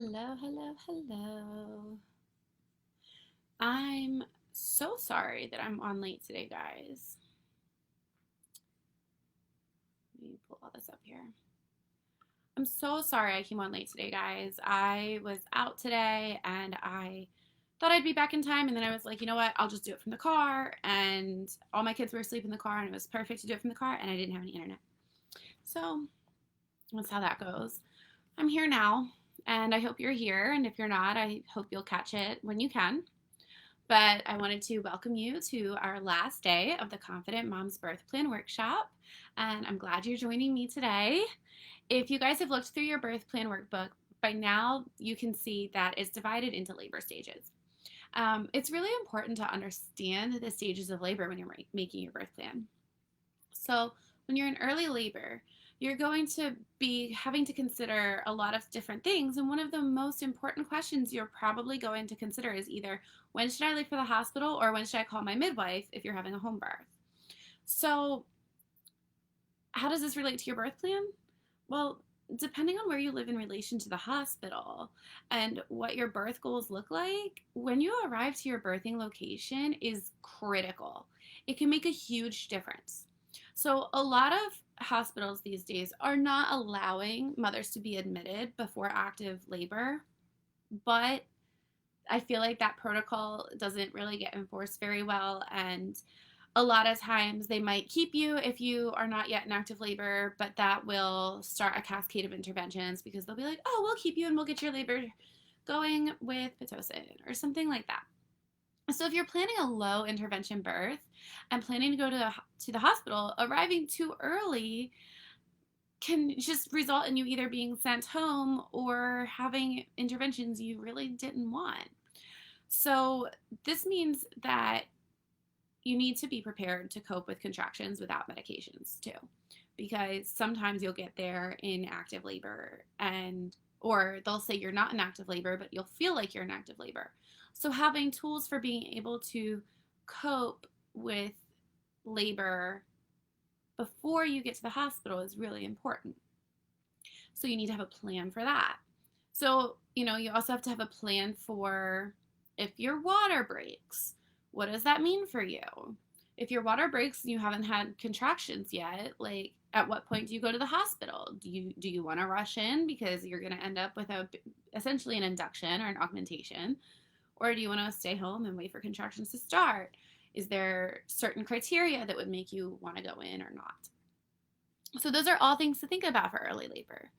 Hello, hello, hello. I'm so sorry that I'm on late today, guys. Let me pull all this up here. I'm so sorry I came on late today, guys. I was out today and I thought I'd be back in time, and then I was like, you know what? I'll just do it from the car. And all my kids were asleep in the car, and it was perfect to do it from the car, and I didn't have any internet. So that's how that goes. I'm here now, and I hope you're here. And if you're not, I hope you'll catch it when you can. But I wanted to welcome you to our last day of the Confident Moms Birth Plan Workshop. And I'm glad you're joining me today. If you guys have looked through your birth plan workbook, by now you can see that it's divided into labor stages. It's really important to understand the stages of labor when you're making your birth plan. So, when you're in early labor, you're going to be having to consider a lot of different things. And one of the most important questions you're probably going to consider is either when should I leave for the hospital or when should I call my midwife if you're having a home birth? So, how does this relate to your birth plan? Well, depending on where you live in relation to the hospital and what your birth goals look like, when you arrive to your birthing location is critical. It can make a huge difference. So, a lot of hospitals these days are not allowing mothers to be admitted before active labor, but I feel like that protocol doesn't really get enforced very well. And a lot of times they might keep you if you are not yet in active labor, but that will start a cascade of interventions because they'll be like, oh, we'll keep you and we'll get your labor going with Pitocin or something like that. So if you're planning a low intervention birth and planning to go to the hospital, arriving too early can just result in you either being sent home or having interventions you really didn't want. So this means that you need to be prepared to cope with contractions without medications too, because sometimes you'll get there in active labor and or they'll say you're not in active labor, but you'll feel like you're in active labor. So having tools for being able to cope with labor before you get to the hospital is really important. So you need to have a plan for that. So, you also have to have a plan for if your water breaks. What does that mean for you? If your water breaks and you haven't had contractions yet, like at what point do you go to the hospital? Do you want to rush in because you're going to end up with essentially an induction or an augmentation, or do you want to stay home and wait for contractions to start? Is there certain criteria that would make you want to go in or not? So those are all things to think about for early labor.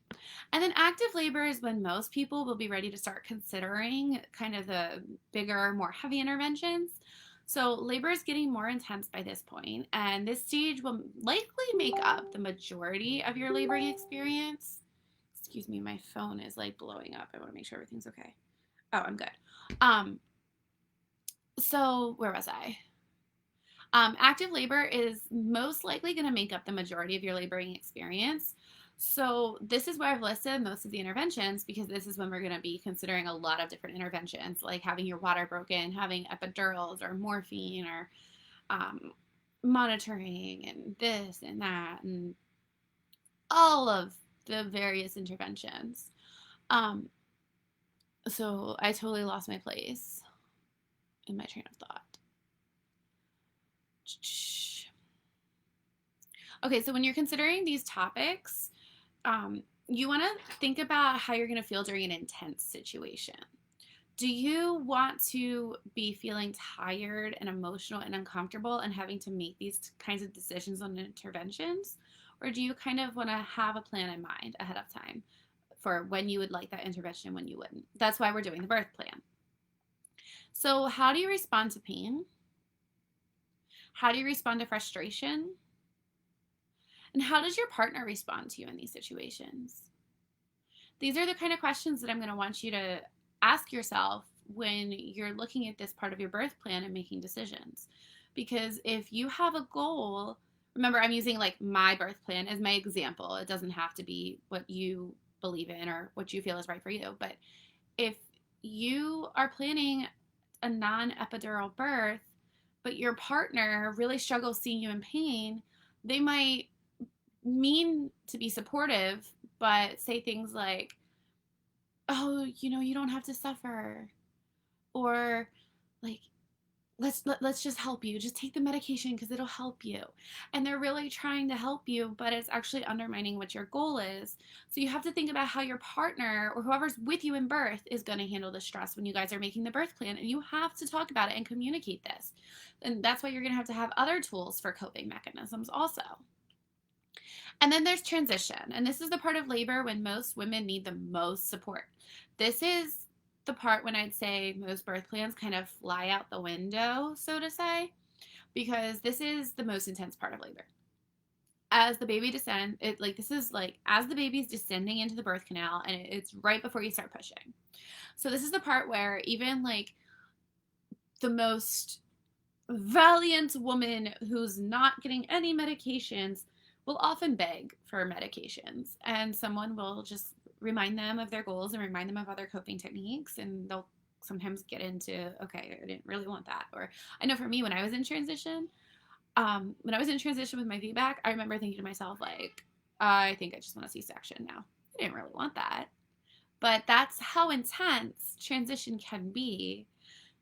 And then active labor is when most people will be ready to start considering kind of the bigger, more heavy interventions. So labor is getting more intense by this point, and this stage will likely make up the majority of your laboring experience. Excuse me, my phone is like blowing up. I want to make sure everything's okay. Oh, I'm good. Um, so where was I? Active labor is most likely going to make up the majority of your laboring experience. So this is where I've listed most of the interventions because this is when we're going to be considering a lot of different interventions, like having your water broken, having epidurals or morphine or monitoring and this and that and all of the various interventions. So I totally lost my place in my train of thought. Okay, so when you're considering these topics, you want to think about how you're going to feel during an intense situation. Do you want to be feeling tired and emotional and uncomfortable and having to make these kinds of decisions on interventions? Or do you kind of want to have a plan in mind ahead of time for when you would like that intervention and when you wouldn't? That's why we're doing the birth plan. So, how do you respond to pain? How do you respond to frustration? And how does your partner respond to you in these situations? These are the kind of questions that I'm going to want you to ask yourself when you're looking at this part of your birth plan and making decisions. Because if you have a goal, remember, I'm using like my birth plan as my example. It doesn't have to be what you believe in or what you feel is right for you. But if you are planning a non epidural birth, but your partner really struggles seeing you in pain, they might mean to be supportive, but say things like, oh, you don't have to suffer, or like, let's just help you. Just take the medication because it'll help you. And they're really trying to help you, but it's actually undermining what your goal is. So you have to think about how your partner or whoever's with you in birth is going to handle the stress when you guys are making the birth plan. And you have to talk about it and communicate this. And that's why you're going to have other tools for coping mechanisms also. And then there's transition. And this is the part of labor when most women need the most support. This is the part when I'd say most birth plans kind of fly out the window, so to say, because this is the most intense part of labor. As the baby descends, this is like as the baby's descending into the birth canal, and it's right before you start pushing. So this is the part where even like the most valiant woman who's not getting any medications will often beg for medications, and someone will just remind them of their goals and remind them of other coping techniques, and they'll sometimes get into, okay, I didn't really want that. Or I know for me, when I was in transition with my VBAC, I remember thinking to myself, like, I think I just want a C-section now. I didn't really want that. But that's how intense transition can be.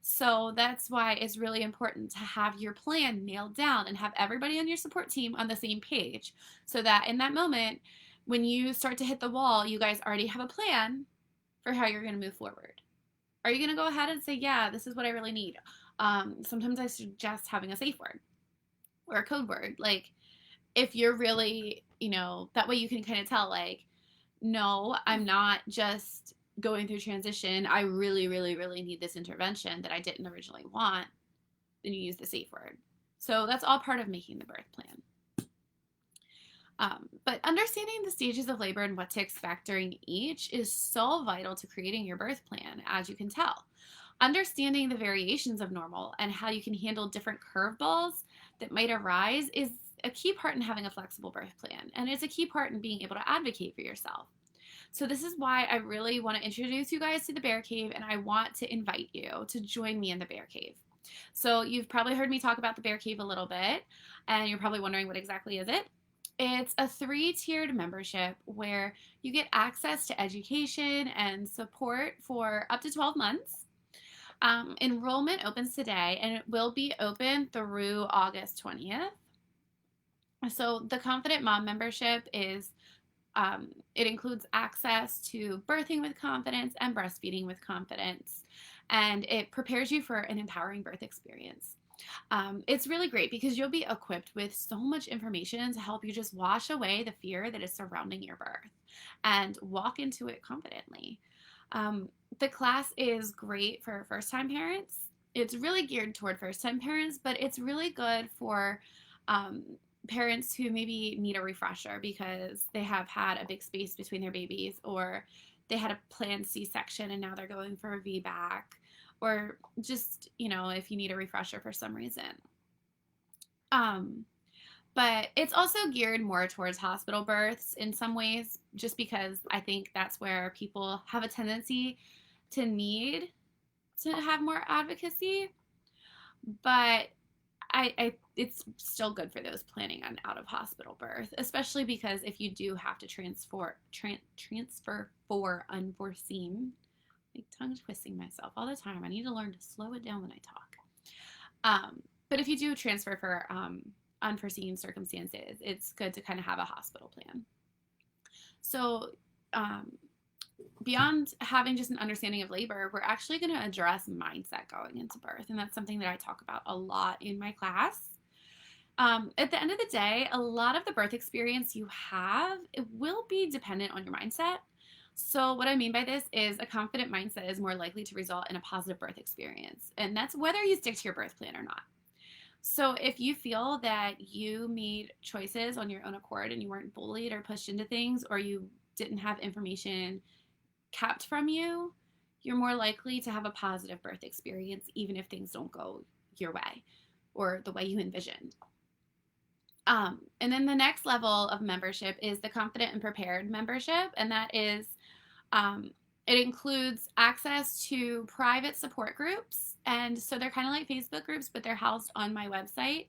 So that's why it's really important to have your plan nailed down and have everybody on your support team on the same page, so that in that moment, when you start to hit the wall, you guys already have a plan for how you're going to move forward. Are you going to go ahead and say, yeah, this is what I really need? Sometimes I suggest having a safe word or a code word. Like, if you're really, that way you can kind of tell, like, no, I'm not just going through transition. I really, really, really need this intervention that I didn't originally want. Then you use the safe word. So that's all part of making the birth plan. But understanding the stages of labor and what to expect during each is so vital to creating your birth plan, as you can tell. Understanding the variations of normal and how you can handle different curveballs that might arise is a key part in having a flexible birth plan, and it's a key part in being able to advocate for yourself. So this is why I really want to introduce you guys to the Bear Cave, and I want to invite you to join me in the Bear Cave. So you've probably heard me talk about the Bear Cave a little bit, and you're probably wondering what exactly is it. It's a 3-tiered membership where you get access to education and support for up to 12 months. Enrollment opens today, and it will be open through August 20th. So the Confident Mom membership is, it includes access to birthing with confidence and breastfeeding with confidence, and it prepares you for an empowering birth experience. It's really great because you'll be equipped with so much information to help you just wash away the fear that is surrounding your birth and walk into it confidently. The class is great for first-time parents. It's really geared toward first-time parents, but it's really good for parents who maybe need a refresher because they have had a big space between their babies, or they had a planned C-section and now they're going for a VBAC, or just, if you need a refresher for some reason. But it's also geared more towards hospital births in some ways, just because I think that's where people have a tendency to need to have more advocacy. But it's still good for those planning on out-of-hospital birth, especially because if you do have to transfer for unforeseen, tongue twisting myself all the time. I need to learn to slow it down when I talk. But if you do transfer for unforeseen circumstances, it's good to kind of have a hospital plan. So beyond having just an understanding of labor, we're actually going to address mindset going into birth, and that's something that I talk about a lot in my class. At the end of the day, a lot of the birth experience you have, it will be dependent on your mindset. So what I mean by this is a confident mindset is more likely to result in a positive birth experience, and that's whether you stick to your birth plan or not. So if you feel that you made choices on your own accord and you weren't bullied or pushed into things, or you didn't have information kept from you, you're more likely to have a positive birth experience, even if things don't go your way or the way you envisioned. And then the next level of membership is the Confident and Prepared membership, and that is, it includes access to private support groups, and so they're kind of like Facebook groups, but they're housed on my website,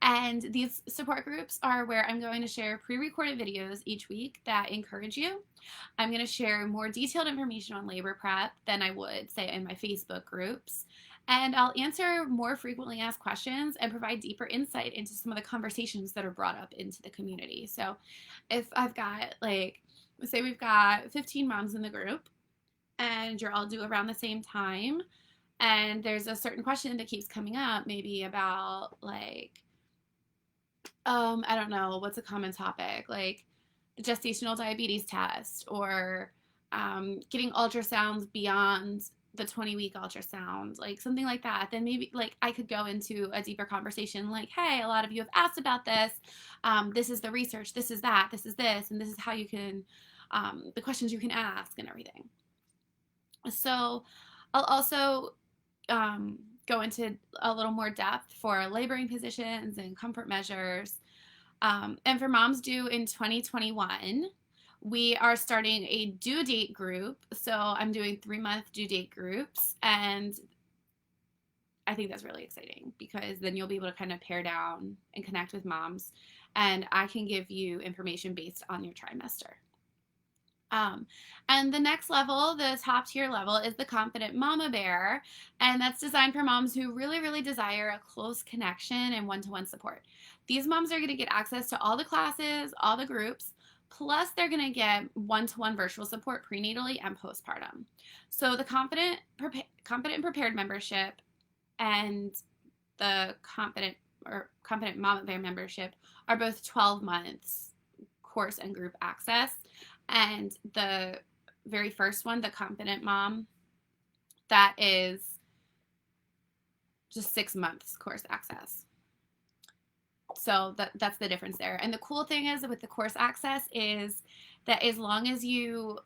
And these support groups are where I'm going to share pre-recorded videos each week that encourage you. I'm going to share more detailed information on labor prep than I would, say, in my Facebook groups. And I'll answer more frequently asked questions and provide deeper insight into some of the conversations that are brought up into the community. So if I've got, like, say we've got 15 moms in the group and you're all due around the same time, and there's a certain question that keeps coming up, maybe about, like, I don't know, what's a common topic? Like the gestational diabetes test, or getting ultrasounds beyond the 20-week ultrasound, like something like that. Then maybe, like, I could go into a deeper conversation, like, hey, a lot of you have asked about this. This is the research, this is that, this is this, and this is how you can, the questions you can ask and everything. So I'll also go into a little more depth for laboring positions and comfort measures. And for moms due in 2021, we are starting a due date group. So I'm doing 3-month due date groups. And I think that's really exciting because then you'll be able to kind of pare down and connect with moms. And I can give you information based on your trimester. And the next level, the top tier level, is the Confident Mama Bear. And that's designed for moms who really, really desire a close connection and one-to-one support. These moms are going to get access to all the classes, all the groups, plus they're going to get one-to-one virtual support prenatally and postpartum. So the Confident and Prepared membership and the Confident Mama Bear membership are both 12 months course and group access. And the very first one, the Confident Mom, that is just 6 months course access. So that's the difference there. And the cool thing is with the course access is that as long as your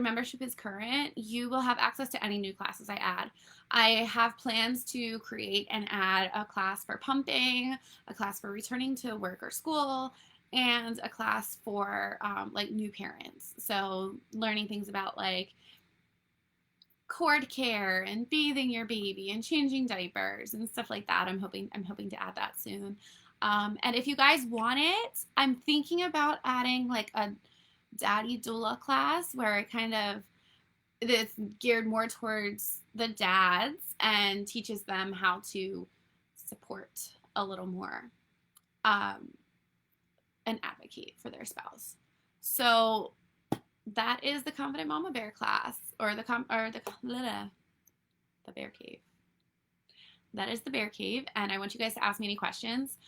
membership is current, you will have access to any new classes I add. I have plans to create and add a class for pumping, a class for returning to work or school, and a class for like new parents. So learning things about like cord care and bathing your baby and changing diapers and stuff like that. I'm hoping to add that soon. And if you guys want it, I'm thinking about adding like a daddy doula class where it's geared more towards the dads and teaches them how to support a little more. And advocate for their spouse. So that is the Confident Mama Bear class, or the Bear Cave. That is the Bear Cave, and I want you guys to ask me any questions.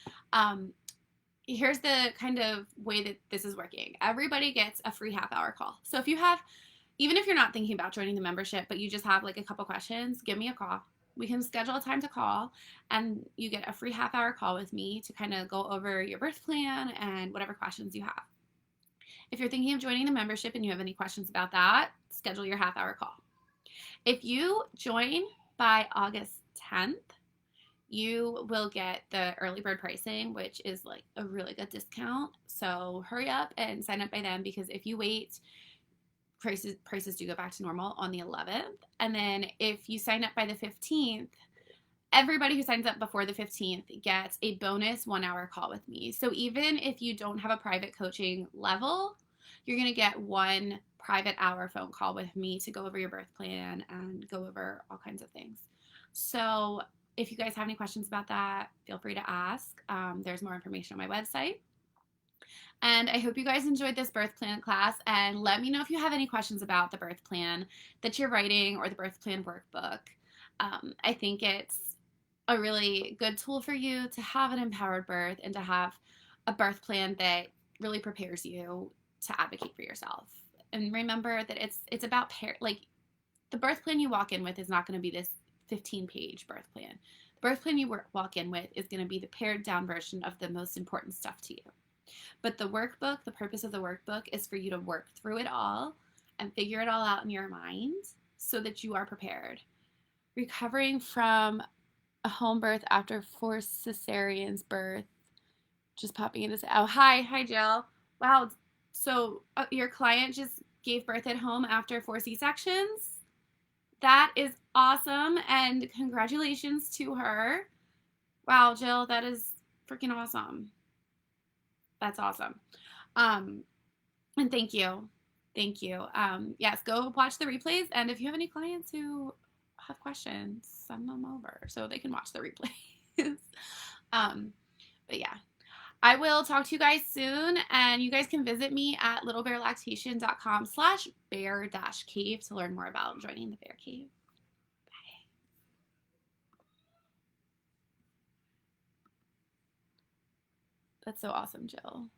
Here's the kind of way that this is working. Everybody gets a free half-hour call. So even if you're not thinking about joining the membership, but you just have like a couple questions, give me a call. We can schedule a time to call, and you get a free half-hour call with me to kind of go over your birth plan and whatever questions you have. If you're thinking of joining the membership and you have any questions about that, schedule your half-hour call. If you join by August 10th, you will get the early bird pricing, which is like a really good discount. So hurry up and sign up by then, because if you wait, prices do go back to normal on the 11th. And then if you sign up by the 15th, everybody who signs up before the 15th gets a bonus 1-hour call with me. So even if you don't have a private coaching level, you're going to get 1 private hour phone call with me to go over your birth plan and go over all kinds of things. So if you guys have any questions about that, feel free to ask. There's more information on my website. And I hope you guys enjoyed this birth plan class, and let me know if you have any questions about the birth plan that you're writing or the birth plan workbook. I think it's a really good tool for you to have an empowered birth and to have a birth plan that really prepares you to advocate for yourself. And remember that it's about like the birth plan you walk in with is not going to be this 15-page birth plan. The birth plan you walk in with is going to be the pared down version of the most important stuff to you. But the workbook, the purpose of the workbook is for you to work through it all and figure it all out in your mind so that you are prepared. Recovering from a home birth after forced cesarean birth. Just popping into hi Jill. Wow, so your client just gave birth at home after 4 C-sections? That is awesome, and congratulations to her. Wow, Jill, that is freaking awesome. That's awesome. And thank you. Thank you. Yes, go watch the replays. And if you have any clients who have questions, send them over so they can watch the replays. But yeah, I will talk to you guys soon. And you guys can visit me at littlebearlactation.com/bear-cave to learn more about joining the Bear Cave. Bye. That's so awesome, Jill.